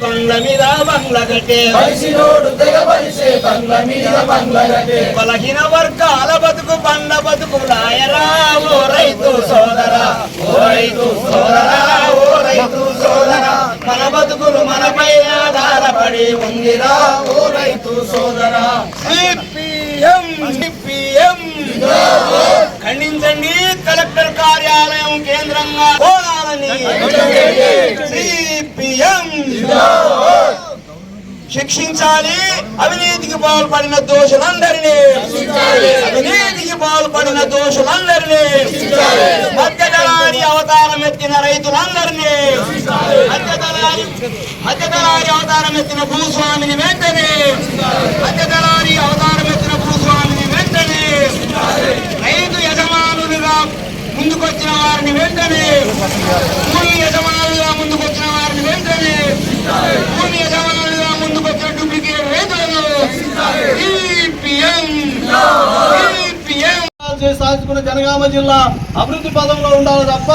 బంగ్ల మీద బంగ్ల కట్టే బలహీన వర్గాల బతుకు బండ్ల బతుకు లాయరా ఓ రైతు సోదరా ఓ రైతు సోదరా ఓ రైతు సోదరా మన బతుకులు మనపై ఆధారపడి ఉందిరా ఓ రైతు సోదరా సిపిఎం ఖండించండి కలెక్టర్ కార్యాలయం కేంద్రంగా కోరాలని సిపిఎం శిక్షించాలి అవినీతికి పాల్పడిన దోషులందరినీ మధ్యదళారి అవతారం ఎత్తిన రైతులందరినీ మధ్యదళారి అవతారం ఎత్తిన భూస్వామిని వెంటనే రైతు యజమానులుగా ముందుకొచ్చిన వారిని వెంటనే భూమి యజమానులుగా ముందుకొచ్చిన వారిని వెంటనే భూమి యజమానులుగా ముందుకొచ్చిన డూప్లికేట్ రైతులను సాధించుకున్న జనగామ జిల్లా అభివృద్ధి పదంలో ఉండాలి తప్ప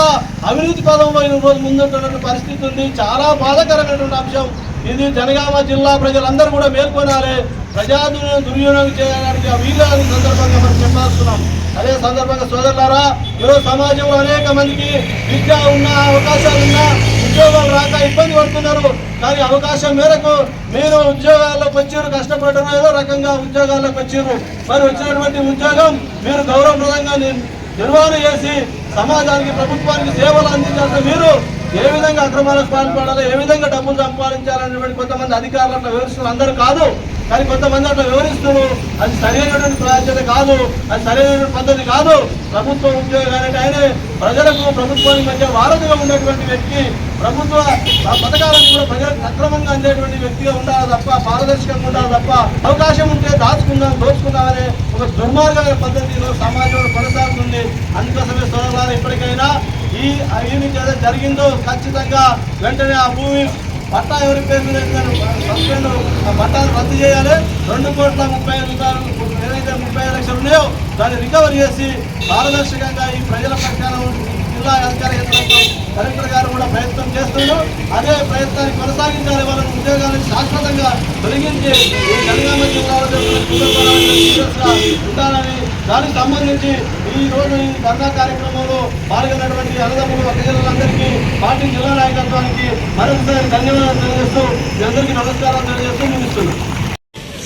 అవినీతి పదంలో ఈరోజు ముందుంటున్న పరిస్థితి ఉంది. చాలా బాధాకరమైనటువంటి అంశం ఇది. జనగామ జిల్లా ప్రజలందరూ కూడా మేల్కొనాలి. ప్రజా దుర్వినియోగం చేయడానికి వీళ్ళని సందర్భంగా మనం చెప్పాల్స్తున్నాం. అదే సందర్భంగా సోదరులారా, ఈరోజు సమాజంలో అనేక మందికి విద్య ఉన్నా అవకాశాలు ఉన్నా ఉద్యోగాలు రాక ఇబ్బంది పడుతున్నారు. కానీ అవకాశం మేరకు మీరు ఉద్యోగాల్లోకి వచ్చారు, కష్టపడడం ఏదో రకంగా ఉద్యోగాల్లోకి వచ్చారు. మరి వచ్చినటువంటి ఉద్యోగం మీరు గౌరవప్రదంగా నిర్వహణ చేసి సమాజానికి ప్రభుత్వానికి సేవలు అందించాల్సిన మీరు ఏ విధంగా అక్రమాలకు పాల్పడాలి, ఏ విధంగా డబ్బులు సంపాదించాలనేటువంటి కొంతమంది అధికారులు అట్లా వివరిస్తున్నారు. అందరూ కాదు, కానీ కొంతమంది అట్లా వివరిస్తున్నారు. అది సరైనటువంటి బాధ్యత కాదు, అది సరైనటువంటి పద్ధతి కాదు. ప్రభుత్వ ఉద్యోగాలంటే ఆయన ప్రజలకు ప్రభుత్వానికి మధ్య వారధిగా ఉన్నటువంటి వ్యక్తి, ప్రభుత్వ పథకాలను కూడా ప్రజలకు సక్రమంగా అందేటువంటి వ్యక్తిగా ఉండాలి తప్ప, పారదర్శకంగా ఉండాలి తప్ప అవకాశం ఉంటే దోచుకుందామనే ఒక దుర్మార్గమైన పద్ధతిలో సమాజంలో కొనసాగుతుంది. అందుకోసమే సోదరులారా, ఇప్పటికైనా ఈ అవినీతి ఏదైతే జరిగిందో ఖచ్చితంగా వెంటనే ఆ భూమి పట్టా ఎవరి పేరు మీద సస్పెండ్ పట్టాను రద్దు చేయాలి. 2,35,00,000 ఏదైతే 35 లక్షలు ఉన్నాయో దాన్ని రికవర్ చేసి పారదర్శకంగా ఈ ప్రజల పక్షాన జిల్లా అధికార యంత్రంతో కలెక్టర్ గారు కూడా ప్రయత్నం చేస్తున్నారు. అదే ప్రయత్నాన్ని కొనసాగించాలి. వాళ్ళని ఉద్యోగాలను శాశ్వతంగా తొలగించి ఈ జనగామ జిల్లాలో ఉండాలని దానికి సంబంధించి ఈ రోజు ఈ ధర్నా కార్యక్రమంలో పాల్గొన్నటువంటి అన్నదమ్ములు ప్రజలందరికీ పార్టీ జిల్లా నాయకత్వానికి మరొకసారి ధన్యవాదాలు తెలియజేస్తూ మీ అందరికీ నమస్కారాలు తెలియజేస్తూ ముగిస్తున్నాను.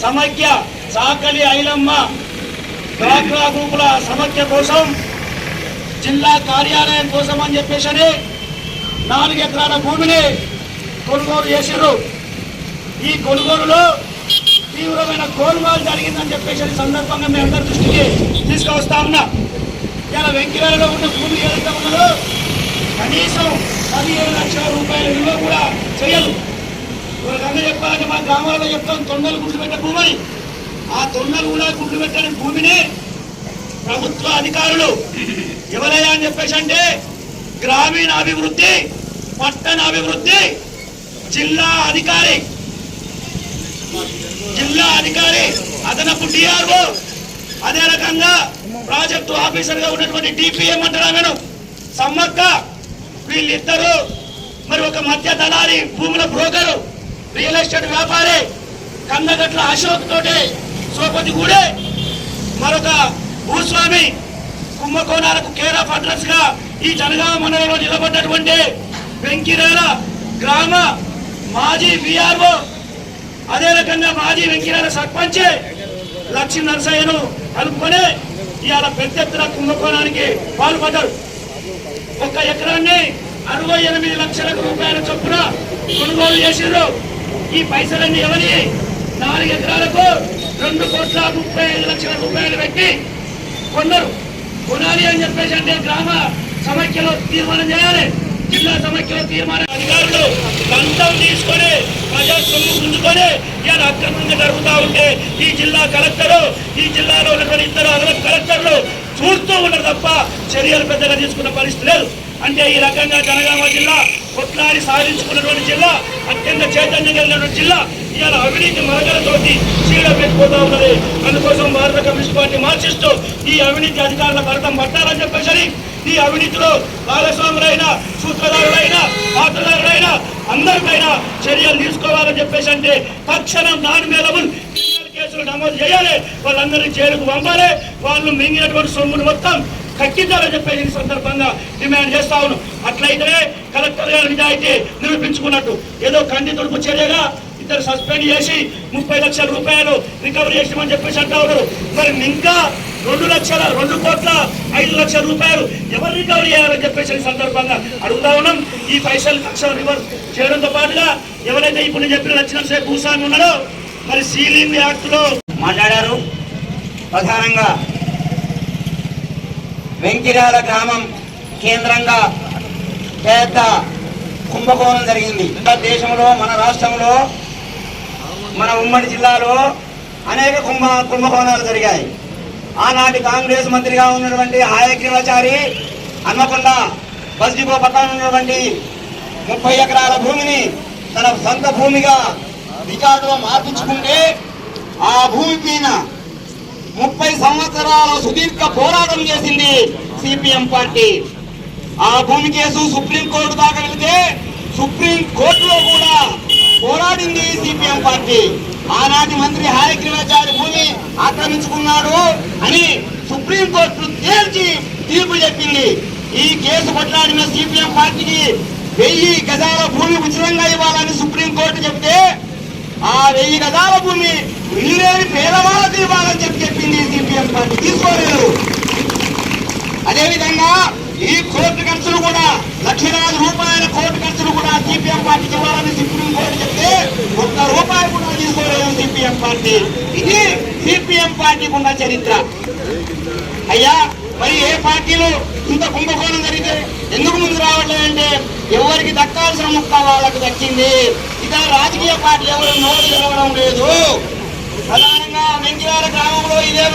సమైక్య చాకలి ఐలమ్మ డ్వాక్రా గ్రూపుల సమైక్య కోసం జిల్లా కార్యాలయం కోసం అని చెప్పేసి 4 ఎకరాల భూమిని కొనుగోలు చేశారు. ఈ కొనుగోలులో తీవ్రమైన గోల్మాల్ జరిగిందని చెప్పేసి సందర్భంగా మీ అందరి దృష్టికి తీసుకువస్తా ఉన్నా. ఇలా వెంకివేలలో ఉన్న భూమి ఏదైతే ఉన్నదో కనీసం 15 లక్షల రూపాయల విలువ కూడా చేయదు. ఒక రకంగా చెప్పాలంటే మా గ్రామాల్లో చెప్తాం, తొండలు గుడ్లు పెట్టే భూమి. ఆ తొండలు కూడా గుడ్లు పెట్టని భూమిని ప్రభుత్వ అధికారులు ఎవరయ్యా అని చెప్పేసి అంటే గ్రామీణ అభివృద్ధి, పట్టణ అభివృద్ధి జిల్లా అధికారి అదనపు డిఆర్ఓ, అదే రకంగా ప్రాజెక్టు ఆఫీసర్ గా ఉన్నటువంటి డిపిఎం అంటారా సమ్మక్క, వీళ్ళిద్దరూ మరి ఒక మధ్య దళారి భూముల బ్రోకరు, రియల్ ఎస్టేట్ వ్యాపారి కందగట్ల అశోక్ తోటి సోపతి గూడే మరొక భూస్వామి కుంభకోణాలకు కేర్ ఆఫ్ అడ్రస్ గా ఈ జనగామ మండలంలో నిలబడ్డటువంటి వెంకిరేల గ్రామ మాజీ విఆర్ఓ, అదే రకంగా మాజీ వెంకిరేల సర్పంచ్ లక్ష్మీ నరసయ్యను కలుపుకొని ఇవాళ పెద్ద ఎత్తున కుంభకోణానికి పాల్పడ్డారు. 1 ఎకరాన్ని 68 లక్షల రూపాయల చొప్పున కొనుగోలు చేసిండ్రు. ఈ పైసలన్నీ ఎవరి 4 ఎకరాలకు 2,35,00,000 రూపాయలు పెట్టి కొన్నారు. కొనాలి అని చెప్పేసి అంటే గ్రామ సమైక్యలో తీర్మానం చేయాలి, జిల్లా సమైక్యలో తీర్మానం. అధికారులు లంచం తీసుకొని ప్రజా సొమ్ము గుంజుకొని ఇలా అక్రమంగా జరుగుతూ ఉంటే ఈ జిల్లా కలెక్టరు, ఈ జిల్లాలో ఉన్నటువంటి 2 అదనపు కలెక్టర్లు చూస్తూ ఉన్నారు తప్ప చర్యలు పెద్దగా తీసుకున్న పరిస్థితి లేదు. అంటే ఈ రకంగా జనగామ జిల్లా కొట్లాడి సాధించుకున్నటువంటి జిల్లా, అత్యంత చైతన్యం కలిగినటువంటి జిల్లా ఇవాళ అవినీతి మరకలతోటి చీడ పెట్టిపోతా ఉన్నది. అందుకోసం భారత కమ్యూనిస్ట్ పార్టీ మార్క్సిస్టు ఈ అవినీతి అధికారుల భరతం పట్టాలని చెప్పేసి ఈ అవినీతిలో భాగస్వాములైన, సూత్రధారులైన, పాత్రధారులైన అందరిపైన చర్యలు తీసుకోవాలని చెప్పేసి అంటే తక్షణం నాన్ అవైలబుల్ క్రిమినల్ కేసులు నమోదు చేయాలి, వాళ్ళందరినీ జైలుకు పంపాలి, వాళ్ళు మింగినటువంటి సొమ్మును మొత్తం కక్కించాలని చెప్పేసి ఈ సందర్భంగా డిమాండ్ చేస్తా ఉన్నాం. అట్లయితే కలెక్టర్ గారి నిజాయితీ నిరూపించుకున్నట్టు. ఏదో కంటి తుడుపు చర్యగా ఇద్దరు సస్పెండ్ చేసి 30 లక్షల రూపాయలు రికవరీ చేసామని చెప్పేసి అంటా ఉన్నారు. మరి ఇంకా 2,05 లక్షల రూపాయలు ఎవరు రికవరీ చేయాలని చెప్పేసి ఈ సందర్భంగా అడుగుతా ఉన్నాం. ఈ పైసలు లక్షలు రివర్స్ చేయడంతో పాటుగా ఎవరైతే ఇప్పుడు నేను చెప్పిన లక్షణం భూస్వామి ఉన్నాడో మరి సీలింగ్ యాక్ట్ లో మాట్లాడారు. ప్రధానంగా వెంకిరాల గ్రామం కేంద్రంగా పెద్ద కుంభకోణం జరిగింది. దేశంలో, మన రాష్ట్రంలో, మన ఉమ్మడి జిల్లాలో అనేక కుంభకోణాలు జరిగాయి. ఆనాటి కాంగ్రెస్ మంత్రిగా ఉన్నటువంటి హాయగ్రీవాచారి హన్మకొండ బస్ డిపో పక్కన ఉన్నటువంటి 30 ఎకరాల భూమిని తన సొంత భూమిగా రికార్డులో మార్పించుకుంటే ఆ భూమి పైన 30 సంవత్సరాల సుదీర్ఘ పోరాటం చేసింది సిపిఎం పార్టీ. ఆ భూమి కేసు సుప్రీంకోర్టు దాకా వెళితే సుప్రీంకోర్టులో కూడా పోరాడింది సిపిఎం పార్టీ. ఆనాటి మంత్రి హాయగ్రీవాచారి భూమి ఆక్రమించుకున్నాడు అని సుప్రీంకోర్టు తేల్చి తీర్పు చెప్పింది. ఈ కేసు కొట్లాడిన సిపిఎం పార్టీకి 1000 గజాల భూమి ఉచితంగా ఇవ్వాలని సుప్రీంకోర్టు చెప్తే ఆ 1000 గజాల భూమి ఇల్లేని పేదవాళ్ళకి ఇవ్వాలని చెప్పింది సిపిఎం పార్టీ. తీసుకోలేదు. అదేవిధంగా ఈ కోర్టు ఖర్చులు కూడా లక్షలాది రూపాయల కోర్టు ఖర్చులు కూడా సిపిఎం పార్టీకి ఇవ్వాలని సుప్రీంకోర్టు చెప్తే ₹1 కూడా తీసుకోలేదు సిపిఎం పార్టీ. ఇది సిపిఎం పార్టీకి ఉన్న చరిత్ర. అయ్యా, మరి ఏ పార్టీలు ఇంత కుంభకోణం జరిగితే ఎందుకు ముందు రావట్లేదంటే ఎవరికి దక్కాల్సిన ముక్క వాళ్ళకు దక్కింది. ఇతర రాజకీయ పార్టీలు ఎవరు నోరు తెరవడం లేదు. ప్రధానంగా వెంకిరాల గ్రామంలో ఇదే